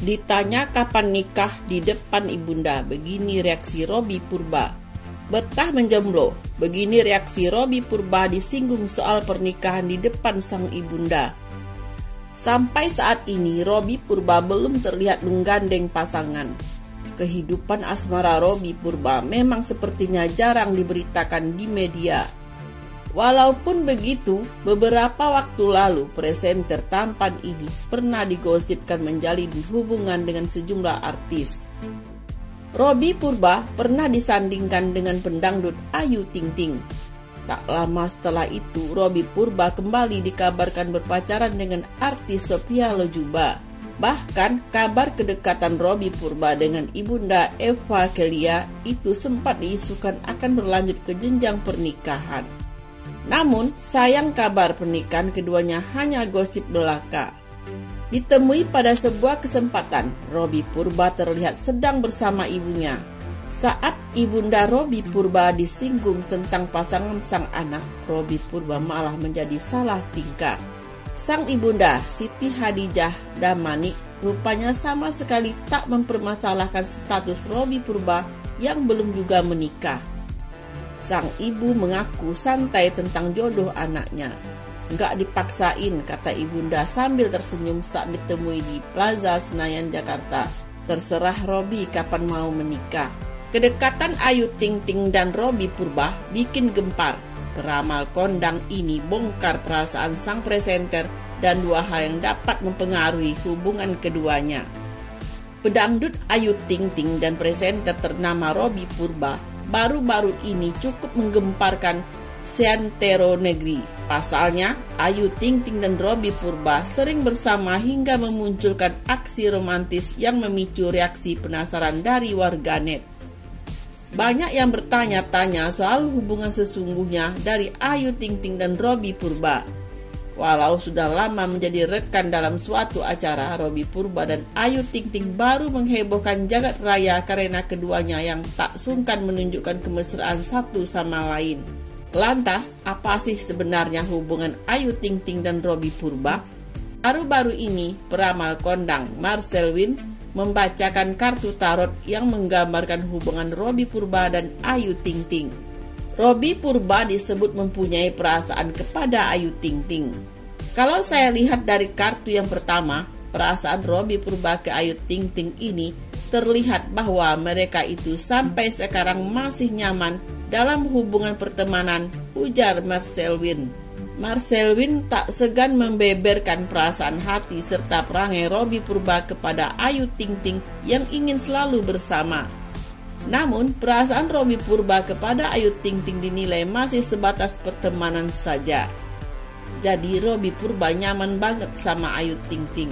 Ditanya kapan nikah di depan ibunda, begini reaksi Robby Purba. Betah menjomblo, begini reaksi Robby Purba disinggung soal pernikahan di depan sang ibunda. Sampai saat ini Robby Purba belum terlihat menggandeng pasangan. Kehidupan asmara Robby Purba memang sepertinya jarang diberitakan di media. Walaupun begitu, beberapa waktu lalu presenter tampan ini pernah digosipkan menjalin hubungan dengan sejumlah artis. Robby Purba pernah disandingkan dengan pendangdut Ayu Ting Ting. Tak lama setelah itu, Robby Purba kembali dikabarkan berpacaran dengan artis Sophia Latjuba. Bahkan kabar kedekatan Robby Purba dengan ibunda Eva Celia itu sempat diisukan akan berlanjut ke jenjang pernikahan. Namun, sayang kabar pernikahan keduanya hanya gosip belaka. Ditemui pada sebuah kesempatan, Robby Purba terlihat sedang bersama ibunya. Saat ibunda Robby Purba disinggung tentang pasangan sang anak, Robby Purba malah menjadi salah tingkah. Sang ibunda, Siti Hadijah Damanik, rupanya sama sekali tak mempermasalahkan status Robby Purba yang belum juga menikah. Sang ibu mengaku santai tentang jodoh anaknya. Nggak dipaksain, kata ibunda sambil tersenyum saat ditemui di Plaza Senayan, Jakarta. Terserah Robby kapan mau menikah. Kedekatan Ayu Ting Ting dan Robby Purba bikin gempar. Peramal kondang ini bongkar perasaan sang presenter dan dua hal yang dapat mempengaruhi hubungan keduanya. Pedangdut Ayu Ting Ting dan presenter ternama Robby Purba baru-baru ini cukup menggemparkan seantero negeri. Pasalnya, Ayu Ting Ting dan Robby Purba sering bersama hingga memunculkan aksi romantis yang memicu reaksi penasaran dari warganet. Banyak yang bertanya-tanya soal hubungan sesungguhnya dari Ayu Ting Ting dan Robby Purba. Walau sudah lama menjadi rekan dalam suatu acara, Robby Purba dan Ayu Ting Ting baru menghebohkan jagat raya karena keduanya yang tak sungkan menunjukkan kemesraan satu sama lain. Lantas, apa sih sebenarnya hubungan Ayu Ting Ting dan Robby Purba? Baru-baru ini, peramal kondang Marcel Win membacakan kartu tarot yang menggambarkan hubungan Robby Purba dan Ayu Ting Ting. Robby Purba disebut mempunyai perasaan kepada Ayu Ting Ting. Kalau saya lihat dari kartu yang pertama, perasaan Robby Purba ke Ayu Ting Ting ini terlihat bahwa mereka itu sampai sekarang masih nyaman dalam hubungan pertemanan, ujar Marcel Win. Marcel Win tak segan membeberkan perasaan hati serta perangai Robby Purba kepada Ayu Ting Ting yang ingin selalu bersama. Namun, perasaan Robby Purba kepada Ayu Ting Ting dinilai masih sebatas pertemanan saja. Jadi Robby Purba nyaman banget sama Ayu Ting Ting.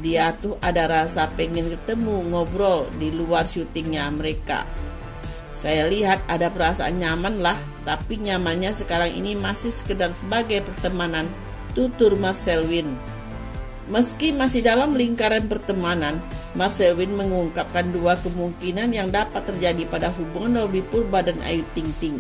Dia tuh ada rasa pengen ketemu ngobrol di luar syutingnya mereka. Saya lihat ada perasaan nyaman lah, tapi nyamannya sekarang ini masih sekedar sebagai pertemanan, tutur Marcel Win. Meski masih dalam lingkaran pertemanan, Marcel Win mengungkapkan dua kemungkinan yang dapat terjadi pada hubungan Robby Purba dan Ayu Ting Ting.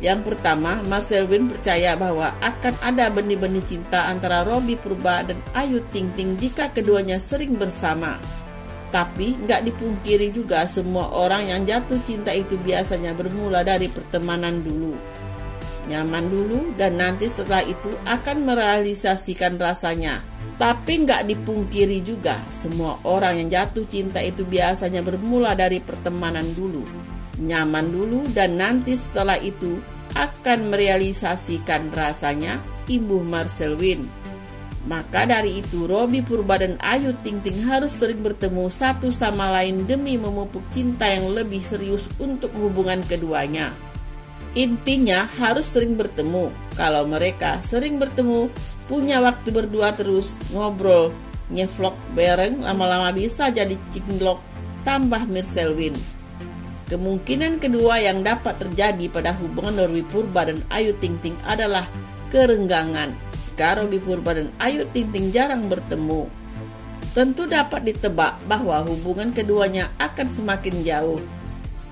Yang pertama, Marcel Win percaya bahwa akan ada benih-benih cinta antara Robby Purba dan Ayu Ting Ting jika keduanya sering bersama. Tapi nggak dipungkiri juga semua orang yang jatuh cinta itu biasanya bermula dari pertemanan dulu. Nyaman dulu dan nanti setelah itu akan merealisasikan rasanya. Tapi nggak dipungkiri juga, semua orang yang jatuh cinta itu biasanya bermula dari pertemanan dulu. Nyaman dulu dan nanti setelah itu akan merealisasikan rasanya, imbuh Marcel Win. Maka dari itu, Robby Purba dan Ayu Ting Ting harus sering bertemu satu sama lain demi memupuk cinta yang lebih serius untuk hubungan keduanya. Intinya harus sering bertemu. Kalau mereka sering bertemu, punya waktu berdua terus, ngobrol, ngevlog bareng, lama-lama bisa jadi cinlok, tambah Marcel Win. Kemungkinan kedua yang dapat terjadi pada hubungan Robby Purba dan Ayu Ting Ting adalah kerenggangan. Jika Robby Purba dan Ayu Ting Ting jarang bertemu, tentu dapat ditebak bahwa hubungan keduanya akan semakin jauh.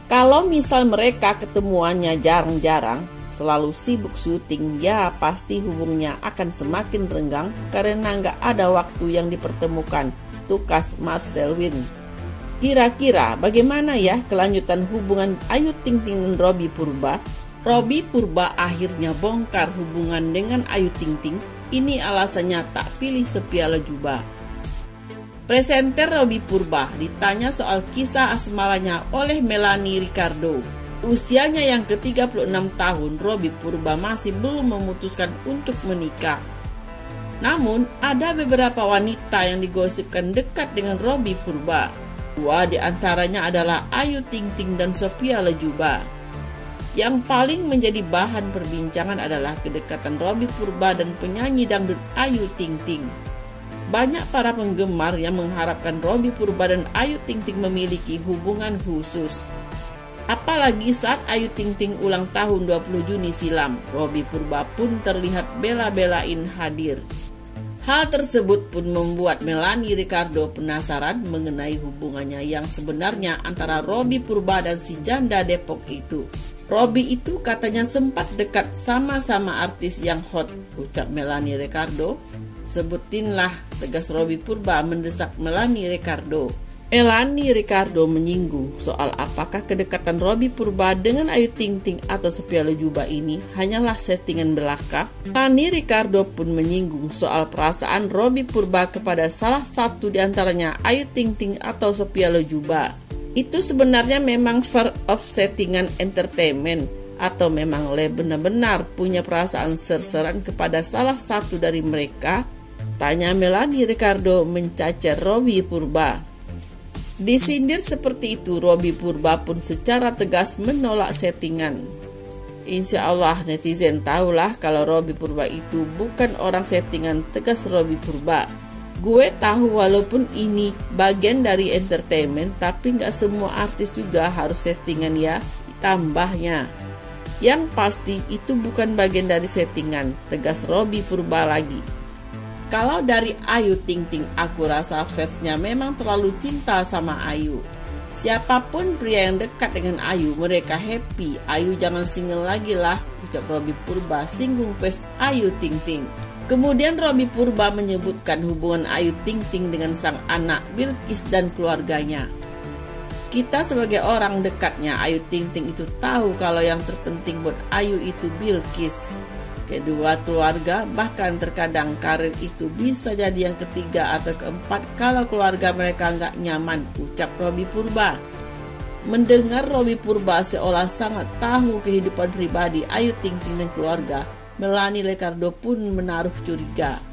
Kalau misal mereka ketemuannya jarang-jarang, selalu sibuk syuting, ya pasti hubungannya akan semakin renggang karena nggak ada waktu yang dipertemukan tukas Marcel Win. Kira-kira bagaimana ya kelanjutan hubungan Ayu Ting Ting dan Robby Purba? Robby Purba akhirnya bongkar hubungan dengan Ayu Ting Ting. Ini alasannya tak pilih Sophia Latjuba. Presenter Robby Purba ditanya soal kisah asmaranya oleh Melanie Ricardo. Usianya yang ke-36 tahun, Robby Purba masih belum memutuskan untuk menikah. Namun, ada beberapa wanita yang digosipkan dekat dengan Robby Purba. Dua di antaranya adalah Ayu Ting Ting dan Sophia Latjuba. Yang paling menjadi bahan perbincangan adalah kedekatan Robby Purba dan penyanyi dangdut Ayu Ting Ting. Banyak para penggemar yang mengharapkan Robby Purba dan Ayu Ting Ting memiliki hubungan khusus. Apalagi saat Ayu Ting Ting ulang tahun 20 Juni silam, Robby Purba pun terlihat bela-belain hadir. Hal tersebut pun membuat Melanie Ricardo penasaran mengenai hubungannya yang sebenarnya antara Robby Purba dan si janda Depok itu. Robby itu katanya sempat dekat sama-sama artis yang hot, ucap Melanie Ricardo. Sebutinlah, tegas Robby Purba mendesak Melanie Ricardo. Melanie Ricardo menyinggung soal apakah kedekatan Robby Purba dengan Ayu Ting Ting atau Sophia Latjuba ini hanyalah settingan belaka. Melanie Ricardo pun menyinggung soal perasaan Robby Purba kepada salah satu di antaranya Ayu Ting Ting atau Sophia Latjuba. Itu sebenarnya memang part of settingan entertainment atau memang benar-benar punya perasaan serseran kepada salah satu dari mereka? Tanya Melanie Ricardo mencacar Robby Purba. Disindir seperti itu, Robby Purba pun secara tegas menolak settingan. Insya Allah netizen tahulah kalau Robby Purba itu bukan orang settingan, tegas Robby Purba. Gue tahu walaupun ini bagian dari entertainment, tapi gak semua artis juga harus settingan ya, tambahnya. Yang pasti itu bukan bagian dari settingan, tegas Robby Purba lagi. Kalau dari Ayu Ting Ting, aku rasa fansnya memang terlalu cinta sama Ayu. Siapapun pria yang dekat dengan Ayu, mereka happy. Ayu jangan single lagi lah, ucap Robby Purba singgung fans Ayu Ting Ting. Kemudian Robby Purba menyebutkan hubungan Ayu Ting Ting dengan sang anak Bilqis dan keluarganya. Kita sebagai orang dekatnya Ayu Ting Ting itu tahu kalau yang terpenting buat Ayu itu Bilqis. Kedua keluarga, bahkan terkadang karir itu bisa jadi yang ketiga atau keempat kalau keluarga mereka nggak nyaman, ucap Robby Purba. Mendengar Robby Purba seolah sangat tahu kehidupan pribadi Ayu Ting Ting dan keluarga, Melanie Ricardo pun menaruh curiga.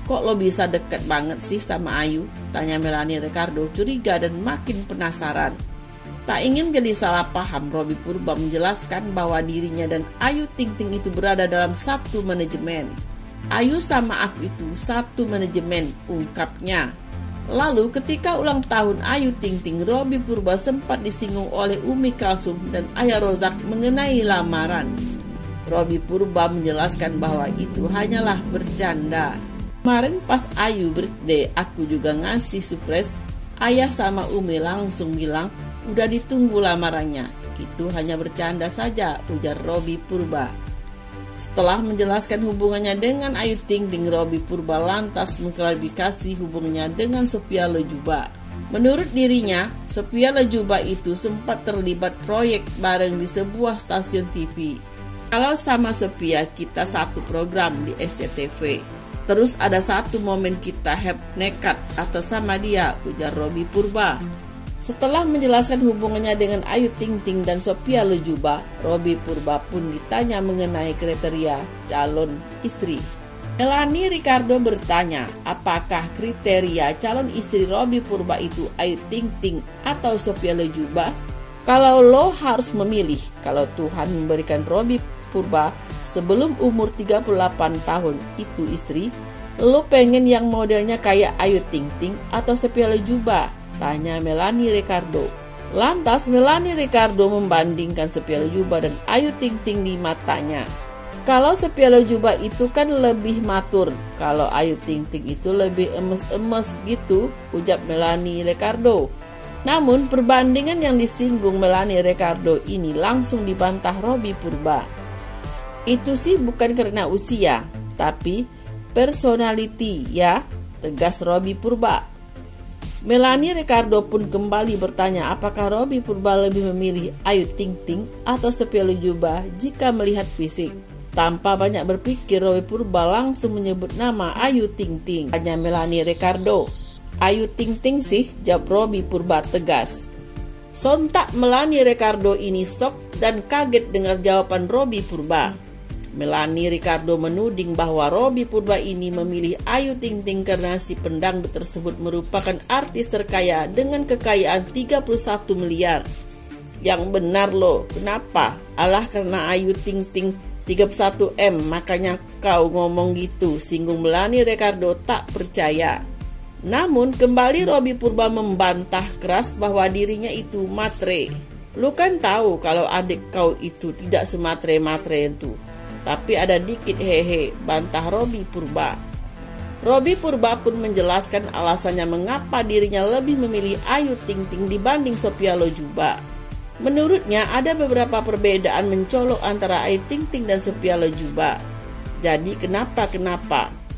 Kok lo bisa dekat banget sih sama Ayu? Tanya Melanie Ricardo curiga dan makin penasaran. Tak ingin jadi salah paham, Robby Purba menjelaskan bahwa dirinya dan Ayu Ting Ting itu berada dalam satu manajemen. Ayu sama aku itu satu manajemen, ungkapnya. Lalu ketika ulang tahun Ayu Ting Ting, Robby Purba sempat disinggung oleh Umi Kalsum dan Ayah Rozak mengenai lamaran. Robby Purba menjelaskan bahwa itu hanyalah bercanda. Kemarin pas Ayu birthday, aku juga ngasih surprise. Ayah sama Umi langsung bilang, udah ditunggu lamarannya. Itu hanya bercanda saja, ujar Robby Purba. Setelah menjelaskan hubungannya dengan Ayu Ting Ting, Robby Purba lantas mengklarifikasi hubungannya dengan Sophia Latjuba. Menurut dirinya, Sophia Latjuba itu sempat terlibat proyek bareng di sebuah stasiun TV. Kalau sama Sophia kita satu program di SCTV. Terus ada satu momen kita nekat atau sama dia, ujar Robby Purba. Setelah menjelaskan hubungannya dengan Ayu Ting Ting dan Sophia Latjuba, Robby Purba pun ditanya mengenai kriteria calon istri. Melanie Ricardo bertanya, apakah kriteria calon istri Robby Purba itu Ayu Ting Ting atau Sophia Latjuba? Kalau lo harus memilih, kalau Tuhan memberikan Robby Purba sebelum umur 38 tahun itu istri, lo pengen yang modelnya kayak Ayu Ting Ting atau Sophia Latjuba? Tanya Melanie Ricardo. Lantas Melanie Ricardo membandingkan Sophia Latjuba dan Ayu Ting Ting di matanya. Kalau Sophia Latjuba itu kan lebih matur, kalau Ayu Ting Ting itu lebih emes-emes gitu, ujar Melanie Ricardo. Namun perbandingan yang disinggung Melanie Ricardo ini langsung dibantah Robby Purba. Itu sih bukan karena usia, tapi personality ya, tegas Robby Purba. Melanie Ricardo pun kembali bertanya apakah Robby Purba lebih memilih Ayu Ting Ting atau Sophia Latjuba jika melihat fisik. Tanpa banyak berpikir, Robby Purba langsung menyebut nama Ayu Ting Ting. Tanya Melanie Ricardo. Ayu Ting Ting sih, jawab Robby Purba tegas. Sontak Melanie Ricardo ini shock dan kaget dengar jawaban Robby Purba. Melanie Ricardo menuding bahwa Robby Purba ini memilih Ayu Ting Ting karena si pendangdut tersebut merupakan artis terkaya dengan kekayaan 31 miliar. Yang benar loh, kenapa? Alah karena Ayu Ting Ting 31 M, makanya kau ngomong gitu, singgung Melanie Ricardo tak percaya. Namun kembali Robby Purba membantah keras bahwa dirinya itu matre. Lu kan tahu kalau adik kau itu tidak sematre-matre itu. Tapi ada dikit hehe, bantah Robby Purba. Robby Purba pun menjelaskan alasannya mengapa dirinya lebih memilih Ayu Ting Ting dibanding Sophia Latjuba. Menurutnya ada beberapa perbedaan mencolok antara Ayu Ting Ting dan Sophia Latjuba. Jadi kenapa?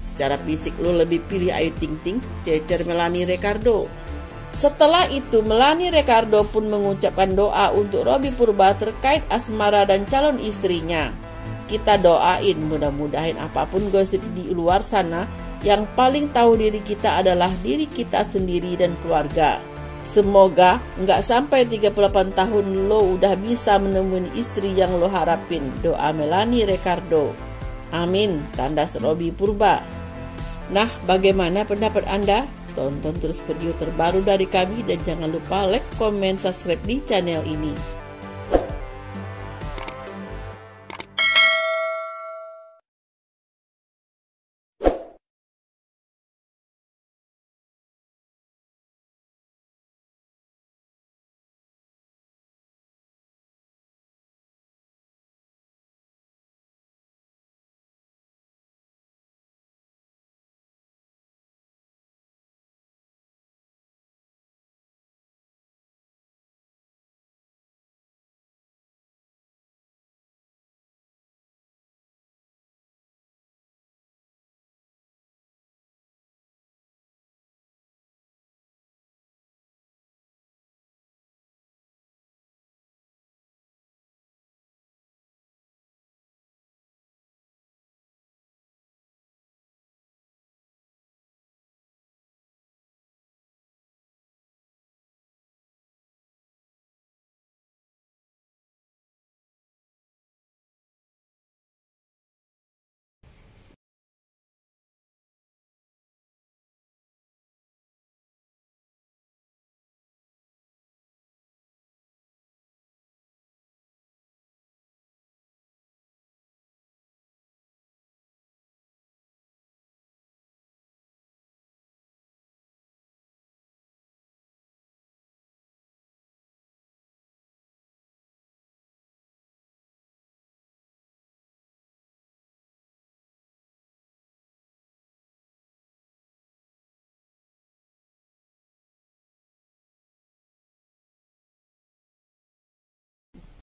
Secara fisik lo lebih pilih Ayu Ting Ting, cecer Melanie Ricardo. Setelah itu Melanie Ricardo pun mengucapkan doa untuk Robby Purba terkait asmara dan calon istrinya. Kita doain mudah-mudahan apapun gosip di luar sana, yang paling tahu diri kita adalah diri kita sendiri dan keluarga. Semoga nggak sampai 38 tahun lo udah bisa menemui istri yang lo harapin. Doa Melanie Ricardo. Amin, tandas Robby Purba. Nah, bagaimana pendapat Anda? Tonton terus video terbaru dari kami dan jangan lupa like, komen, subscribe di channel ini.